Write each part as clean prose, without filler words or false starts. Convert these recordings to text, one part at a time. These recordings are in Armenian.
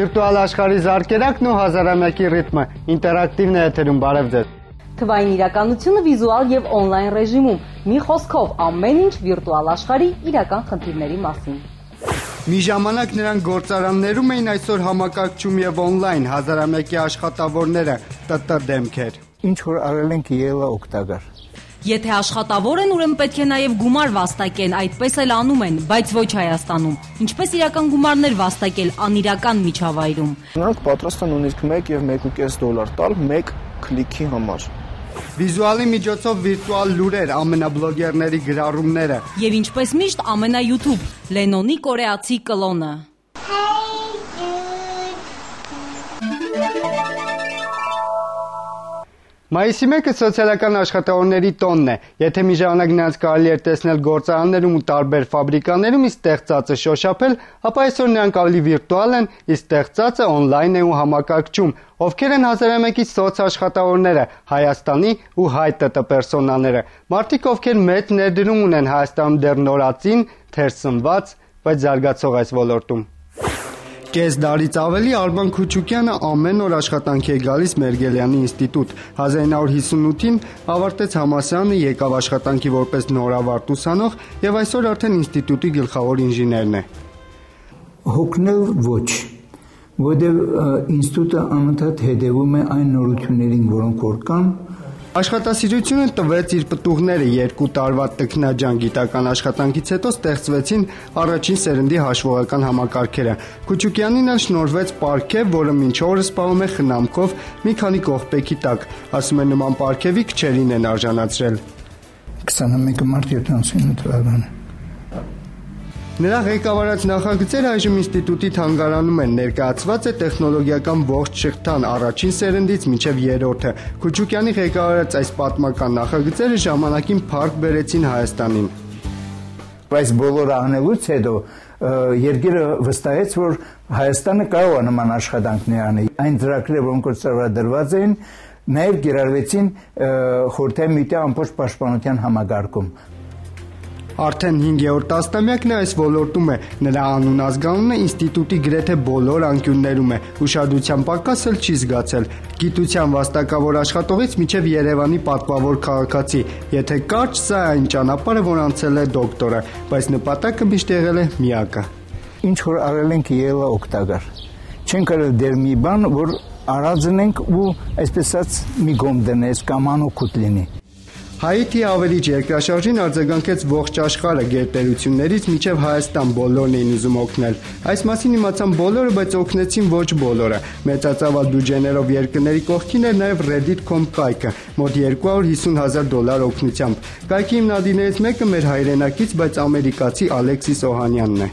Վիրտուալ աշխարհի զարկերակն ու հազարամյակի ռիթմը ինտերակտիվն է եթերում, բարև ձեզ։ Թվային իրականությունը վիզուալ եւ օնլայն ռեժիմում։ Մի խոսքով ամեն ինչ վիրտուալ աշխարհի իրական խնդիրների մասին։ Մի ժամանակ նրանք գործարաններում էին, այսօր համակարգչում եւ օնլայն հազարամյակի աշխատավորները ՏՏ դեմքեր։ Ինչ որ արել ենք ելա օգտակար։ Եթե աշխատավոր են, ուրեմն պետք է նաև գումար վաստակեն, այդպես էլ անում են, բայց ոչ Հայաստանում։ Ինչպես իրական գումարներ վաստակել անիրական միջավայրում։ Նրանք պատրաստ են նույնիսկ 1 եւ 1.5 դոլար տալ 1 քլիքի համար։ Վիզուալի միջոցով վիրտուալ լուրեր, ամենաբլոգերների գրառումները։ Եվ ինչպես միշտ ամենա-YouTube Լենոնի կորեացի կլոնը։ Մայիսի 1-ը սոցիալական աշխատավորների տոնն է։ Եթե մի ժամանակ նրանց կարելի էր տեսնել գործարաններում ու տարբեր ֆաբրիկաներում, իսկ ստեղծածը շոշափել, ապա այսօր նրանք ավելի վիրտուալ են, իսկ ստեղծածը օնլայն է ու համակարգչում։ Ովքեր են հազարամյակի սոցաշխատավորները, Հայաստանի ու հայ ՏՏ պերսոնաները։ Մարդիկ, ովքեր մեծ ներդրում ունեն Հայաստանում դեռ նորածին, թերսնված, բայց զարգացող այս ոլորտում։ Կես դարից ավելի Արման Քուչուկյանը ամեն օր աշխատանքի է գալիս Մերգելյանի ինստիտուտ։ 1958-ին ավարտեց համալսարանը, եկավ աշխատանքի որպես նորավարտ ուսանող եւ այսօր արդեն ինստիտուտի գլխավոր ինժեներն է։ Հոգնել ոչ, որտեղ ինստիտուտը անընդհատ հետևում է այն նորություններին, որոնք որ կան։ Աշխատասիրությունը տվեց իր պտուղները 2 տարվա տքնաջան գիտական աշխատանքից հետո ստեղծվեցին առաջին սերնդի հաշվողական համակարգերը։ Քուչուկյանին էլ շնորհվեց պարգև, որը մինչ օրս սպառում է խնամքով մի քանի կողպեքի տակ։ Ասում է նման պարգևի քչերին են արժանացրել։ 21 մարտ 79 թվականը։ Նրա ղեկավարած նախագծերը այժմ ինստիտուտի թանգարանում են, ներկայացված է տեխնոլոգիական ողջ շղթան առաջին սերնդից մինչև երրորդը։ Քուչուկյանի ղեկավարած այս պատմական նախագծերը ժամանակին փառք բերեցին Հայաստանին։ Բայց բոլորը անելուց հետո երկիրը վստահեց, որ Հայաստանը կարող է նման աշխատանքներ անել։ Այն ծրագրերը, որոնք ծրագրադրված էին, նաև կիրառվեցին Խորհրդային Միության ամբողջ պաշտպանության համագարկում։ Արդեն 5-րդ տասնամյակն է այս ոլորտում է, նրա անուն-ազգանունը ինստիտուտի գրեթե բոլոր անկյուններում է, ուշադրության պակաս էլ չի զգացել։ Գիտության վաստակավոր աշխատողից մինչև Երևանի պատվավոր քաղաքացի, եթե կարճ, սա այն ճանապարհը, որ անցել է դոկտորը, բայց նպատակը միշտ եղել է միակը։ Ինչ որ արել ենք ելա օգտակար։ Չենք արել դեր մի բան, որ արածնենք ու այսպես ասած մի գոմ դնես կամ անօգուտ լինի։ Հայիթի ավերիչ երկրաշարժին արձագանքեց ողջ աշխարհը գերտերություններից մինչև Հայաստան բոլորն էին ուզում օգնել։ Այս մասին իմացան բոլորը, բայց օգնեցին ոչ բոլորը։ Մեծածավալ բյուջեներով երկրների կողքին էր նաև Reddit.com կայքը, մոտ $250,000 օգնությամբ։ Կայքի հիմնադիրներից մեկը մեր հայրենակից, բայց ամերիկացի Ալեքսիս Օհանյանն է։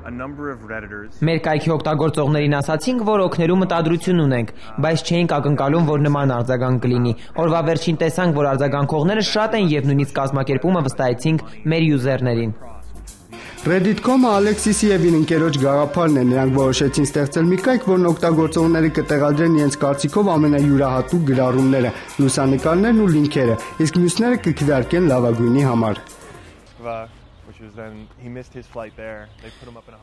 Մեր կայքի օգտագործողներին ասացինք, որ օգնելու մտադրություն ունենք, բայց չէինք ակնկալում, որ նման արձագանք կլինի։ Օրվա վերջին տեսանք, որ արձագանքողները շատ են եւ նույնիսկ կազմակերպումը վստահեցինք մեր յուզերներին։ Reddit.com-ը Ալեքսիսի եւ իր ընկերոջ գաղափարն է, նրանք որոշեցին ստեղծել մի կայք, որն օգտագործողները կտեղադրեն իրենց կարծիքով ամենայուրահատուկ գրառումները, լուսանկարներն ու լինքերը, իսկ մյուսները կքվեարկեն լավագույնի համար։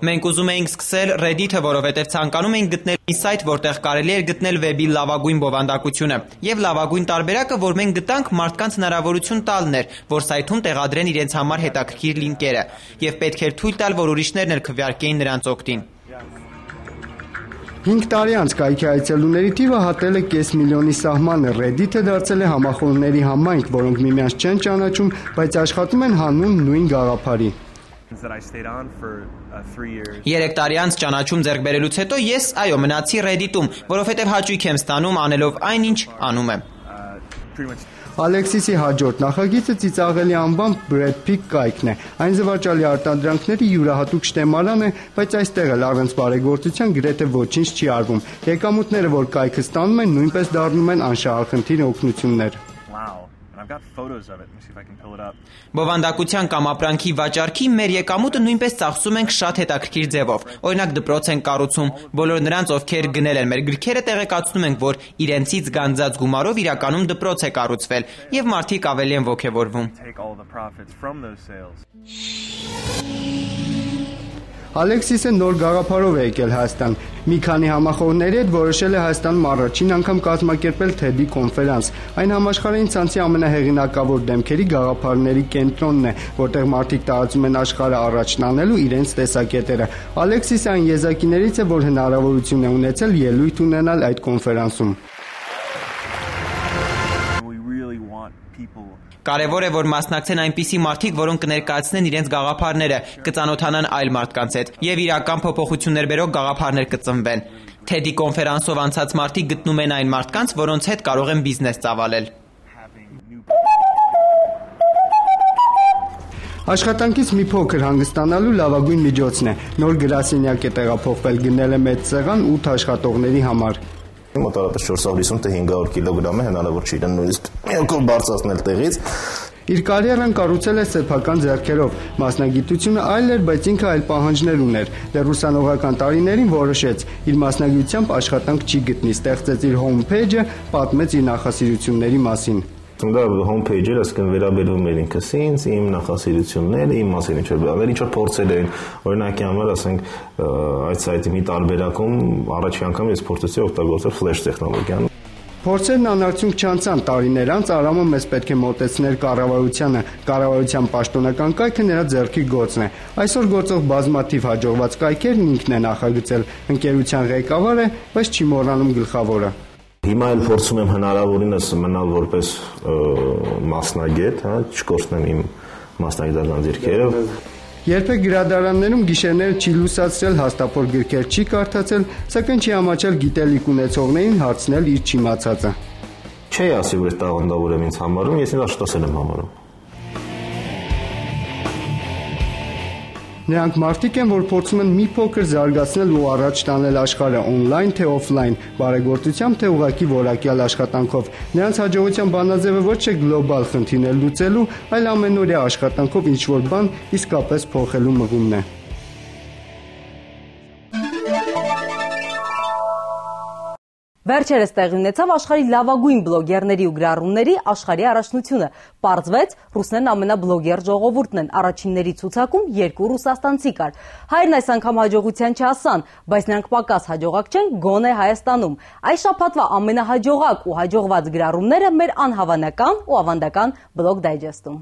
Մենք ուզում էինք սկսել Reddit-ը, որովհետև ցանկանում էինք գտնել մի սայթ, որտեղ կարելի էր գտնել վեբի լավագույն բովանդակությունը։ Եվ լավագույն տարբերակը, որ մենք գտանք, մարդկանց հնարավորություն տալն էր, որ սայթում տեղադրեն իրենց համար հետաքրքիր լինքերը, եւ պետք էր թույլ տալ, որ ուրիշներն էլ քվեարկեին նրանց օգտին։ 5 տարի անց կայքի այցելուների թիվը հատել է 500,000-ի սահմանը։ Reddit-ը դարձել է համախոհների համայնք, որոնք միմյանց չեն ճանաչում, բայց աշխատում են հանուն նույն գաղափարի։ 3 տարի անց ճանաչում ձեռք բերելուց հետո ես մնացի Reddit-ում, որովհետև հաճույք եմ ստանում անելով այնինչ անում եմ։ Ալեքսիսի հաջորդ նախագիծը ծիծաղելի անվամբ Brad Pitt կայքն է։ Այն զվարճալի արտադրանքների յուրահատուկ շտեմարան է, բայց այստեղ էլ առանց բարեգործության գրեթե ոչինչ չի արվում։ Եկամուտները, որ կայքը ստանում են, նույնպես դառնում են անշահախնդիր օգնություններ։ Բովանդակության կամ ապրանքի վաճառքի մեր եկամուտը նույնպես ծախսում ենք շատ հետաքրքիր ձևով։ Օրինակ դպրոց ենք կառուցում, բոլոր նրանց, ովքեր գնել են մեր գրքերը, տեղեկացնում ենք, որ իրենցից գանձած գումարով իրականում դպրոց է կառուցվել, եւ մարդիկ ավելի են ոգևորվում։ Ալեքսիսը նոր գաղափարով է եկել Հայաստան։ Մի քանի համախոհների հետ որոշել է Հայաստանում առաջին անգամ կազմակերպել TED-ի կոնֆերանս։ Այն համաշխարհային ցանցի ամենահեղինակավոր դեմքերի գաղափարների կենտրոնն է, որտեղ մարդիկ տարածում են աշխարհը առաջ տանելու իրենց տեսակետերը։ Ալեքսիսը այն եզակիներից է, որ հնարավորություն է ունեցել ելույթ ունենալ այդ կոնֆերանսում։ Կարևոր է, որ մասնակցեն այնպիսի մարդիկ, որոնք կներկայացնեն իրենց գաղափարները, կծանոթանան այլ մարդկանց հետ եւ իրական փոփոխություններ բերող գաղափարներ կծնվեն։ TED-ի կոնֆերանսով անցած մարդիկ գտնում են այն մարդկանց, որոնց հետ կարող են բիզնես ծավալել։ Աշխատանքից մի փոքր հանգստանալու լավագույն միջոցն է։ Նոր գրասենյակ է տեղափոխվել, գնել է մեծ սեղան 8 աշխատողների համար։ Մոտավորապես 450-500 կիլոգրամ է, հնարավոր չի իրեն նույնիսկ միակով բարձրացնել տեղից։ Իր կարիերան կառուցել է սեփական ձեռքերով, մասնագիտությունը այլ էր, բայց ինքը այլ պահանջներ ուներ։ Դեռ ուսանողական տարիներին որոշեց, իր մասնագիտությամբ աշխատանք չի գտնի, ստեղծեց իր home page-ը, պատմեց իր նախասիրությունների մասին։ Դա home page-ը, ասկան վերաբերվում էր ինքս ինձ, իմ նախասիրությունները, իմ մասին ինչ-որ փորձեր էին։ Օրինակի համար, ասենք, այդ սայթի մի տարբերակում առաջին անգամ ես փորձեցի օգտագործել flash տեխնոլոգիան։ Փորձերն անարդյունք չանցան, տարիներ անց Արամը մեզ պետք է մոտեցներ կառավարությանը։ Կառավարության պաշտոնական կայքը նրա ձեռքի գործն է։ Այսօր գործող բազմաթիվ հաջողված կայքերն ինքն է նախագծել։ Ընկերության ղեկավար է, բայց չի մոռանում գլխավորը։ Հիմա էլ փորձում եմ հնարավորինս մնալ որպես մասնագետ, չկորցնեմ իմ մասնագիտական ձեռքերը։ Երբեք գրադարաններում գիշերները չի լուսացրել, հաստափոր գրքեր չի կարդացել, սակայն չի համաչել գիտելիք ունեցողներին հարցնել իր չիմացածը։ Չի ասի, որ դա տաղանդավոր եմ ինձ համարում, ես ինձ աշտասել եմ համարում։ Նրանք մարդիկ են, որ փորձում են մի փոքր զարգացնել ու առաջ տանել աշխարհը on-line թե off-line, բարեգործությամբ թե ուղղակի որակյալ աշխատանքով։ Նրանց հաջողության բանաձևը ոչ թե գլոբալ խնդիրներ լուծելու, այլ ամենօրյա աշխատանքով ինչ-որ բան իսկապես փոխելու մղումն է։ Վերջերս տեղի ունեցավ աշխարհի լավագույն բլոգերների ու գրառումների աշխարհի առաջնությունը։ Պարզվեց, ռուսներն ամենաբլոգեր ժողովուրդն են, առաջինների ցուցակում 2 ռուսաստանցի կար։ Հայերն այս անգամ հաջողության չհասան, բայց նրանք պակաս հաջողակ չեն գոնե Հայաստանում։ Այս շաբաթվա ամենահաջողակ ու հաջողված գրառումները մեր անհավանական ու ավանդական բլոգ դայջեսթում։